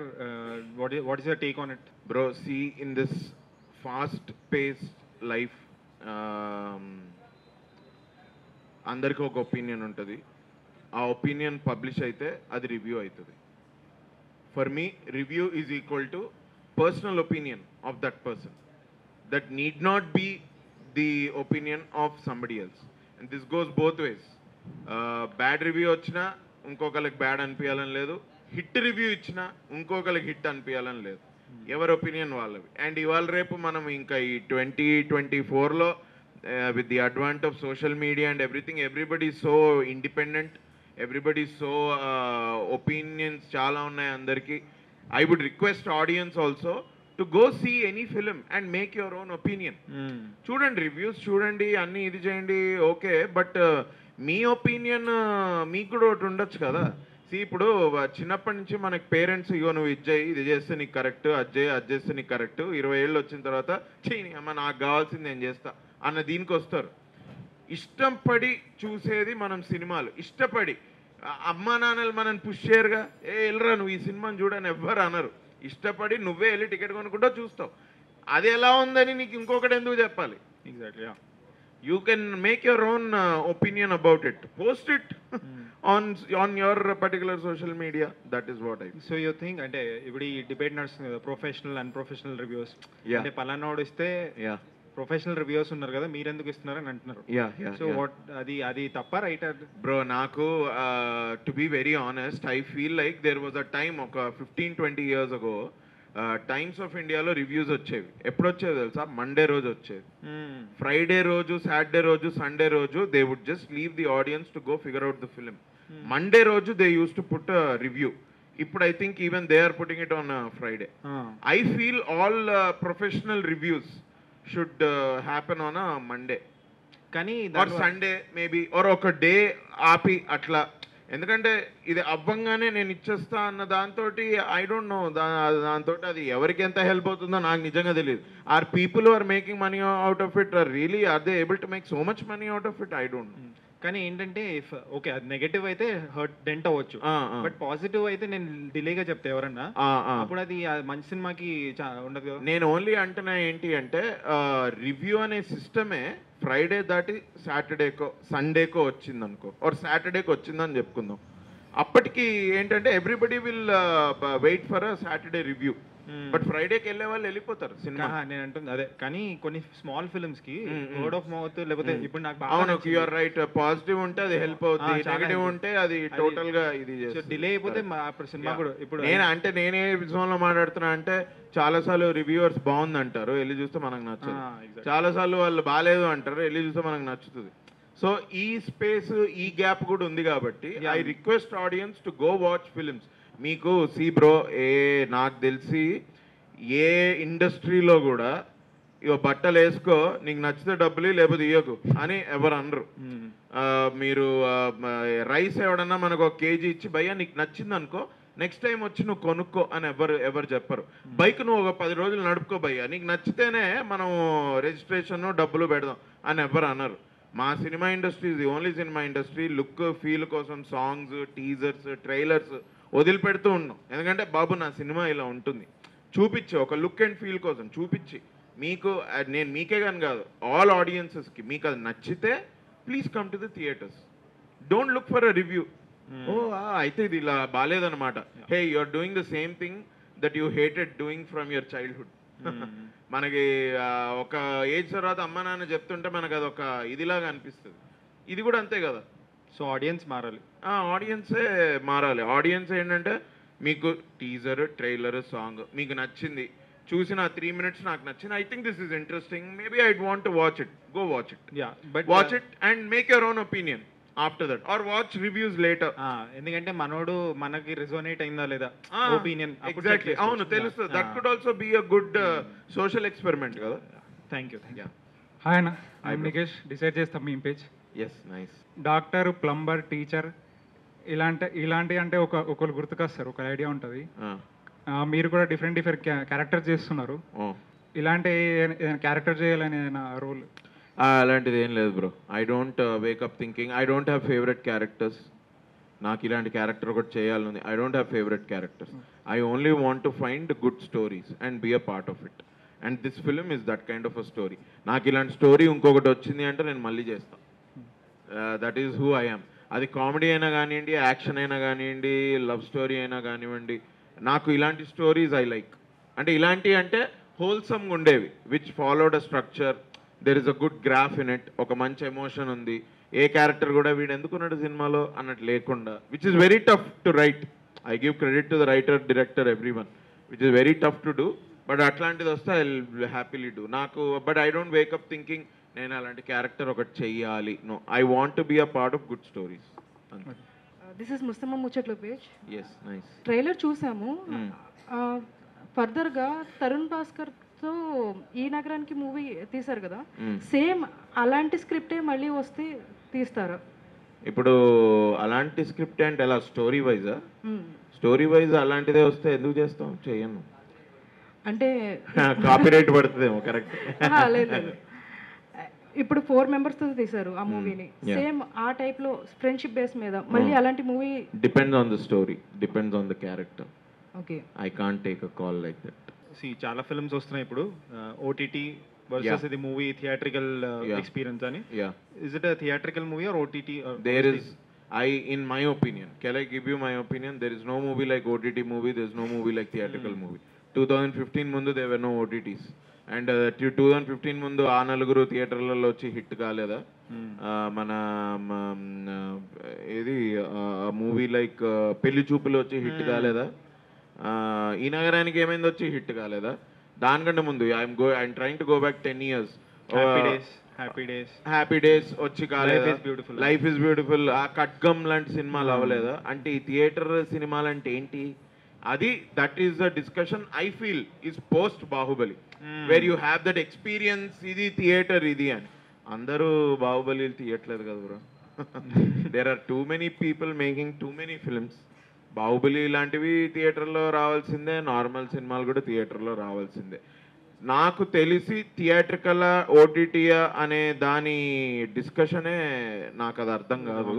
What is your take on it? Bro, see in this fast pace life అందరికీ ఒక ఒపీనియన్ ఉంటుంది. ఆ ఒపీనియన్ పబ్లిష్ అయితే అది రివ్యూ అవుతుంది. For me review is equal to personal opinion of that person. That need not be the opinion of somebody else. And this goes both ways. Bad review వచ్చినా ఇంకొకరికి బ్యాడ్ అనిపించాలని లేదు, హిట్ రివ్యూ ఇచ్చినా ఇంకొకరికి హిట్ అనిపించాలని లేదు. ఎవరి ఒపీనియన్ వాళ్ళవి. అండ్ ఇవాళ రేపు మనం ఇంకా ఈ 2024లో with the advent of social media and everything, everybody is so independent, everybody is so opinions chala unnai andarki. I would request audience also to go see any film and make your own opinion. Chudandi reviews, chudandi anni idi cheyandi, okay, but me opinion మీకు కూడా ఒకటి ఉండొచ్చు కదా. సి ఇప్పుడు చిన్నప్పటి నుంచి మనకి పేరెంట్స్, ఇగో నువ్వు ఇది చేస్తే నీకు కరెక్ట్, అది చేస్తే నీకు కరెక్ట్, 20 ఏళ్ళు వచ్చిన తర్వాత చెయ్యి అమ్మ నాకు కావాల్సింది నేను చేస్తా అన్న దీనికి వస్తారు. ఇష్టపడి చూసేది మనం సినిమాలు. ఇష్టపడి అమ్మా నాన్నలు మనల్ని పుష్ చేయరుగా, వెళ్ళరా నువ్వు ఈ సినిమాని చూడని ఎవ్వరు అనరు. ఇష్టపడి నువ్వే వెళ్ళి టికెట్ కొనుక్కుంటూ చూస్తావు. అది ఎలా ఉందని నీకు ఇంకొకటి ఎందుకు చెప్పాలి? Exactly. You can make your own opinion about it. Post it on your particular social media. That is what I think. So you think అంటే ఇప్పుడు ఈ డిబేట్ నడుస్తుంది కదా, ప్రొఫెషనల్ అన్ప్రొఫెషనల్ రివ్యూస్. అంటే పలానాడు ఇస్తే ప్రొఫెషనల్ రివ్యూస్ ఉన్నారు కదా, మీరు ఎందుకు ఇస్తున్నారు అని అంటున్నారు. సో వాట్ అది తప్ప రైట్? బ్రో, నాకు to be very honest, I feel like there was a time ఒక 15-20 years ago, టైమ్స్ ఆఫ్ ఇండియాలో రివ్యూస్ వచ్చేవి. ఎప్పుడు వచ్చేవి తెలుసా? మండే రోజు వచ్చేది. ఫ్రైడే రోజు, సాటర్డే రోజు, సండే రోజు they would just leave the audience to go figure out the film. Monday రోజు they use to put review. ఇప్పుడు I think even they are putting it on Friday. I feel all professional reviews should happen on Monday కానీ ఆర్ సండే మేబీ, ఆర్ ఒక డే ఆపి అట్లా. ఎందుకంటే ఇది అవ్వంగానే నేను ఇచ్చేస్తా అన్న దాంతో ఐ డోంట్ నో, దాంతో అది ఎవరికి ఎంత హెల్ప్ అవుతుందో నాకు నిజంగా తెలియదు. Or people are making money out of it, or really are they able to make so much money out of it? I don't know. కానీ ఏంటంటే ఓకే, అది నెగటివ్ అయితే హర్ట్ డెంట్ అవ్వచ్చు, బట్ పాజిటివ్ అయితే నేను డిలేగా చెప్తే ఎవరన్నా అప్పుడు అది మంచి సినిమాకి ఉండదు కదా. నేను ఓన్లీ అంటున్నా ఏంటి అంటే, రివ్యూ అనే సిస్టమే ఫ్రైడే దాటి సాటర్డేకో సండేకో వచ్చింది అనుకో, ఆర్ సాటర్డేకి వచ్చిందని చెప్పుకుందాం. అప్పటికి ఏంటంటే everybody will wait for a Saturday review. But ఫ్రైడేకి వెళ్ళే వాళ్ళు వెళ్ళిపోతారు సినిమా. నేను అంటుంది అదే, కానీ కొన్ని స్మాల్ ఫిల్మ్స్ కి వర్డ్ ఆఫ్ మౌత్ లేకపోతే ఇప్పుడు నాకు అవును, యూఆర్ రైట్. పాజిటివ్ ఉంటే అది హెల్ప్ అవుతుంది, నెగిటివ్ ఉంటే అది టోటల్ గా ఇది డిలే అయిపోతే సినిమా కూడా ఇప్పుడు నేనే ఎపిసోడ్ లో మాట్లాడుతున్నా అంటే చాలా సార్లు రివ్యూవర్స్ బాగుంది అంటారు, వెళ్ళి చూస్తే మనకు నచ్చదు. చాలా సార్లు వాళ్ళు బాగాలేదు అంటారు, వెళ్ళి చూస్తే మనకు నచ్చుతుంది. సో ఈ స్పేస్, ఈ గ్యాప్ కూడా ఉంది కాబట్టి I request audience to go watch films. మీకు సీ బ్రో, నాకు తెలిసి ఏ ఇండస్ట్రీలో కూడా ఇగో బట్టలు వేసుకో, నీకు నచ్చితే డబ్బులు లేకపోతే ఇవ్వకు అని ఎవరు అనరు. మీరు రైస్ ఎవడన్నా మనకు ఒక కేజీ ఇచ్చి భయ్యా నీకు నచ్చింది అనుకో, నెక్స్ట్ టైం వచ్చి నువ్వు కొనుక్కో అని ఎవరు చెప్పరు. బైక్ నువ్వు ఒక 10 రోజులు నడుపుకో భయ్యా, నీకు నచ్చితేనే మనం రిజిస్ట్రేషన్ డబ్బులు పెడదాం అని ఎవరు అనరు. మా సినిమా ఇండస్ట్రీ ఇది only cinema industry. Look feel కోసం సాంగ్స్, టీజర్స్, ట్రైలర్స్ వదిలిపెడుతూ ఉన్నాం. ఎందుకంటే బాబు నా సినిమా ఇలా ఉంటుంది చూపించి, ఒక లుక్ అండ్ ఫీల్ కోసం చూపించి మీకు, నేను మీకే కానీ కాదు ఆల్ ఆడియన్సెస్కి, మీకు అది నచ్చితే please come to the theatres. Don't look for a review. ఓ అయితే ఇది ఇలా బాగాలేదన్నమాట. Hey, you are doing the same thing that you hated doing from your childhood. మనకి ఒక ఏజ్ తర్వాత అమ్మ నాన్న చెప్తుంటే మనకు అది ఒక ఇదిలాగా అనిపిస్తుంది. ఇది కూడా అంతే కదా. సో ఆడియన్స్ మారాలి, ఆడియన్సే మారాలి. ఆడియన్స్ ఏంటంటే మీకు టీజర్, ట్రైలర్, సాంగ్ మీకు నచ్చింది, చూసిన 3 minutes నాకు నచ్చింది, I think this is interesting, maybe I want to watch it, go watch it. Watch it and make your own opinion after that, or watch reviews later. ఎందుకంటే మనోడు మనకి రెజోనేట్ అయిందా లేదా ఒపీనియన్ ఎగ్జాక్ట్లీ, అవును తెలుస్తుంది. That could also be a good social experiment కదా. Thank you. హాయ్ అన్న, ఐఎమ్ నికేష్. డిసైడ్ చేస్తాం మీ page. Yes, nice. Doctor, plumber, teacher ఇలాంటి అంటే ఒకరు గుర్తుకొస్తారు, ఒక ఐడియా ఉంటుంది. మీరు కూడా డిఫరెంట్ క్యారెక్టర్ చేస్తున్నారు. ఇలాంటి క్యారెక్టర్ చేయాలని రోల్ అలాంటిది ఏం లేదు bro. I don't wake up thinking, I don't have favourite characters. నాకు ఇలాంటి క్యారెక్టర్ ఒకటి చేయాలని, I don't have favourite characters. I only want to find good stories and be a part of it. And this film is that kind of a story. నాకు ఇలాంటి స్టోరీ ఇంకొకటి వచ్చింది అంటే నేను మళ్ళీ చేస్తాను. That is who I am. అది కామెడీ అయినా కానివ్వండి, యాక్షన్ అయినా కానివ్వండి, లవ్ స్టోరీ అయినా కానివ్వండి, నాకు ఇలాంటి స్టోరీస్ ఐ లైక్. అంటే ఇలాంటి అంటే హోల్సమ్గా ఉండేవి, which followed a structure, there is a good graph in it, ఒక మంచి ఎమోషన్ ఉంది, ఏ క్యారెక్టర్ కూడా వీడు ఎందుకున్నాడు సినిమాలో అన్నట్టు లేకుండా, which is very tough to write. I give credit to the writer, director, everyone, which is very tough to do. But అట్లాంటిది వస్తే ఐ విల్ హ్యాపీలీ డూ. నాకు but I don't wake up thinking నేను అలాంటి క్యారెక్టర్ ఒకటి చెయ్యాలి. No, I want to be a part of good stories. This is Mustama Muchatlu page. Yes, nice. Trailer చూసాము. ఫర్దర్గా తరుణ్ భాస్కర్తో ఈ నగరానికి మూవీ తీశారు కదా, సేమ్ అలాంటి స్క్రిప్టే మళ్ళీ వస్తే తీస్తారా? ఇప్పుడు అలాంటి స్క్రిప్ట్ అంటే ఎలా, స్టోరీ వైజా? స్టోరీ వైజ్ అలాంటిదే వస్తే ఎందుకు చేస్తాం? చెయ్యను అంటే కాపీరైట్ పడుతుందేమో. కరెక్ట్. లేదు, ఇప్పుడు 4 members తో తీశారు ఆ మూవీని, సేమ్ ఆ టైప్ లో ఫ్రెండ్షిప్ బేస్ మీద మళ్ళీ అలాంటి movie. Depends on the story, depends on the character. Okay, I can't take a call like that. చాలా ఫిల్మ్స్ వస్తున్నాయి ఇప్పుడు, ఓటీటీ వర్సెస్ ఇది మూవీ థియేట్రికల్ ఎక్స్పీరియన్స్ అని. Is it a theatrical movie or OTT? There is, in my opinion, can I give you my opinion? There is no movie like OTT movie, there is no movie like theatrical movie. 2015 mundu there were no OTTs, and 2015 ముందు ఆ నలుగురు థియేటర్లలో వచ్చి హిట్ కాలేదా? మన ఏది మూవీ లైక్ పెళ్లి చూపులు వచ్చి హిట్ కాలేదా? ఈ నగరానికి ఏమైంది వచ్చి హిట్ కాలేదా? దానికంటే ముందు I'm trying to go back 10 years. Happy days వచ్చి కాలేదా? లైఫ్ ఇస్ బ్యూటిఫుల్, ఆ ఖడ్గం లాంటి సినిమాలు అవ్వలేదా? అంటే ఈ థియేటర్ సినిమాలు అంటే ఏంటి? అది that is the discussion I feel is post Baahubali, where you have that experience. ఇది థియేటర్ ఇది అని. అందరూ బాహుబలి తీయట్లేదు కదా bro. There are too many people making too many films. Baahubali లాంటివి థియేటర్లో రావాల్సిందే, నార్మల్ సినిమాలు కూడా థియేటర్లో రావాల్సిందే. నాకు తెలిసి థియేట్రికల్ ఓటీటీయా అనే దాని డిస్కషనే నాకు అది అర్థం కాదు.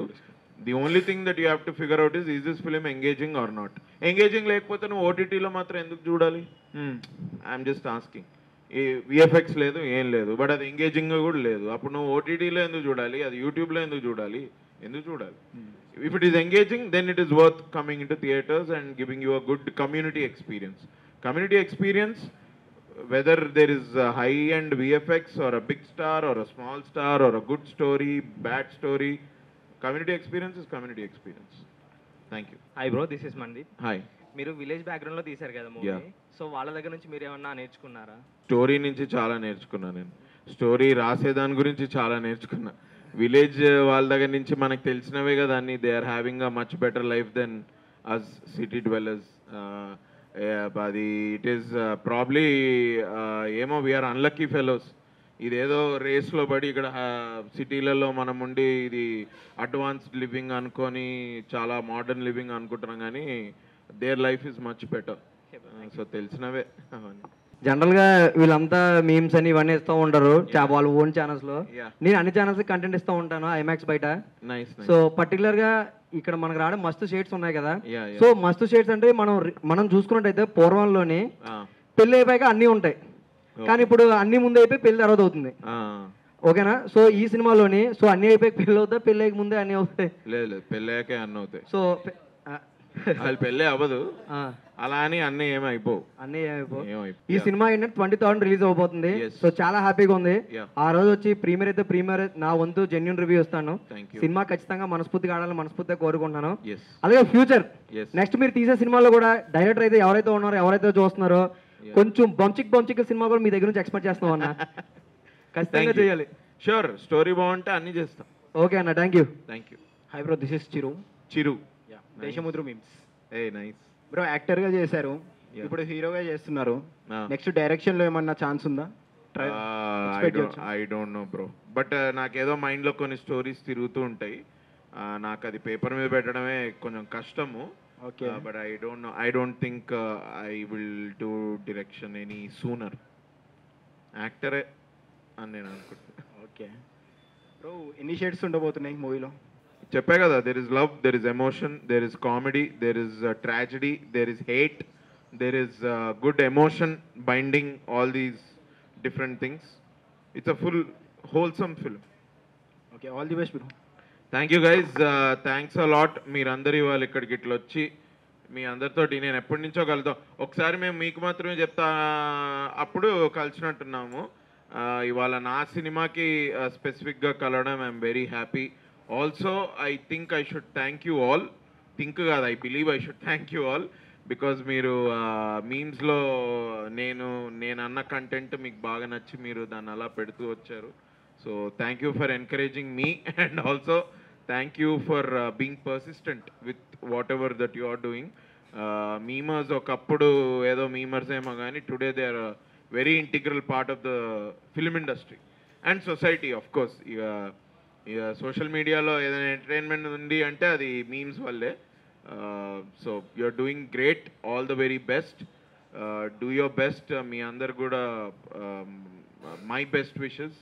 The only thing that you have to figure out is this film engaging or not. Engaging లేకపోతే నువ్వు ఓటీటీలో మాత్రం ఎందుకు చూడాలి? I'm just asking. ఈ విఎఫ్ఎక్స్ లేదు, ఏం లేదు, బట్ అది ఎంగేజింగ్ కూడా లేదు. అప్పుడు నువ్వు ఓటీటీలో ఎందుకు చూడాలి? అది యూట్యూబ్లో ఎందుకు చూడాలి? If it is engaging then it is worth coming in to theatres and giving you a good community experience. Community experience, whether there is a high-end VFX or a big star or a small star or a good story, bad story, community experience is community experience. Thank you. Hi bro, this is Mandeep. Hi. మీరు విలేజ్ బ్యాక్గ్రౌండ్లో తీశారు కదా మూవీ, Yeah. సో వాళ్ళ దగ్గర నుంచి మీరు ఏమన్నా నేర్చుకున్నారా? స్టోరీ నుంచి చాలా నేర్చుకున్నా నేను. స్టోరీ రాసేదాని గురించి చాలా నేర్చుకున్నా. విలేజ్ వాళ్ళ దగ్గర నుంచి మనకు తెలిసినవే కదా అన్ని. They are having a much better life then us city dwellers. అది ఇట్ ఈస్ ప్రాబ్లీ ఏమో వీఆర్ అన్లక్కీ ఫెలోస్. ఇదేదో రేస్లో పడి ఇక్కడ సిటీలలో మనం ఉండి ఇది అడ్వాన్స్డ్ లివింగ్ అనుకొని చాలా మోడర్న్ లివింగ్ అనుకుంటున్నాం, కానీ their life is much better. So తెలిసినవే అవన్నీ. జనరల్గా వీళ్ళంతా మీమ్స్ అని ఇవన్నీ ఇస్తూ ఉంటారు వాళ్ళ ఓన్ ఛానల్స్లో. నేను అన్ని ఛానల్స్ కంటెంట్ ఇస్తూ ఉంటాను ఐమాక్స్ బయట. సో పర్టికులర్గా ఇక్కడ మనకు రావడం మస్తు షేడ్స్ ఉన్నాయి కదా. సో మస్తు షేడ్స్ అంటే మనం చూసుకున్నట్టయితే పూర్వంలోని పెళ్ళి అయిపోయాక అన్నీ ఉంటాయి, కానీ ఇప్పుడు అన్ని ముందు అయిపోయి పెళ్లి తర్వాత అవుతుంది. ఓకేనా? సో ఈ సినిమాలోని సో అన్ని అయిపోయి పెళ్ళి అవుతాయి, పెళ్ళి అయ్యక ముందే అన్ని అవుతాయి. లేదు, పెళ్ళాకే అన్నీ అవుతాయి. సో వాళ్ళు పెళ్ళే అవ్వదు, అలా అని అన్నీ ఏమైపోవు. అన్నీ ఏమైపోవు. ఈ సినిమా ఏంటంటే 23rd రిలీజ్ అవబోతుంది. సో చాలా హ్యాపీగా ఉంది. ఆ రోజు వచ్చి ప్రీమియర్ అయితే ప్రీమియర్ నా వంతు జెన్యూన్ రివ్యూ ఇస్తాను. సినిమా ఖచ్చితంగా మనస్ఫూర్తిగా ఆడాలని మనస్ఫూర్తిగా కోరుకుంటున్నాను. అలాగే ఫ్యూచర్ నెక్స్ట్ మీరు తీసే సినిమాలో కూడా డైరెక్టర్ అయితే ఎవరైతే ఉన్నారో ఎవరైతే చూస్తున్నారో కొంచెం బంచిక్ సినిమా కూడా మీ దగ్గర నుంచి ఎక్స్పెక్ట్ చేస్తాం అన్న. ఖచ్చితంగా చేయాలి. షూర్, స్టోరీ బాగుంటే అన్ని చేస్తాం. ఓకే అన్న, thank you. Thank you. Hi bro, this is Chiru. Desamuduru memes. A nice bro, యాక్టర్గా చేశారు, ఇప్పుడు హీరోగా చేస్తున్నారు. నెక్స్ట్ డైరెక్షన్లో ఏమన్నా ఛాన్స్ ఉందా? I don't no bro, but నాకేదో మైండ్లో కొన్ని స్టోరీస్ తిరుగుతూ ఉంటాయి. నాకు అది పేపర్ మీద పెట్టడమే కొంచెం కష్టము. Okay. But I don't think I will do direction any sooner. Actor అని నేను అనుకుంటున్నా. ఓకే బ్రో, ఎన్ని షేడ్స్ ఉండబోతున్నాయి మూవీలో? చెప్పే కదా, there is love, there is emotion, there is comedy, there is tragedy, there is hate, there is good emotion binding all these different things. It's a full wholesome film. Okay, all the best bro. Thank you guys, thanks a lot. మీరందరూ ఇవాళ ఇక్కడికి ఇట్లా వచ్చి మీ అందరితోటి నేను ఎప్పటి నుంచో కలుద్దాం. ఒకసారి మేము మీకు మాత్రమే చెప్తా అప్పుడు కలిసినట్టున్నాము. ఇవాళ నా సినిమాకి స్పెసిఫిక్గా కలవడం I'm very happy. Also I think I should thank you all. Think కాదు, I believe I should thank you all because మీరు మీమ్స్లో నేను అన్న కంటెంట్ మీకు బాగా నచ్చి మీరు దాన్ని అలా పెడుతూ వచ్చారు. So thank you for encouraging me and also thank you for being persistent with whatever that you are doing. Memers ఒకప్పుడు ఏదో మీమర్స్ ఏమో కానీ today they are very integral part of the film industry and society. Of course ఇక సోషల్ మీడియాలో ఏదైనా ఎంటర్టైన్మెంట్ ఉంది అంటే అది మీమ్స్ వల్లే. So you are doing great, all the very best, do your best. మీ అందరు కూడా my best wishes.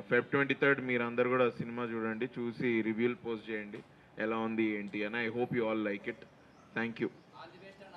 Feb 23rd మీరందరూ కూడా సినిమా చూడండి, చూసి రివ్యూలు పోస్ట్ చేయండి ఎలా ఉంది ఏంటి అని. I hope you all like it. Thank you.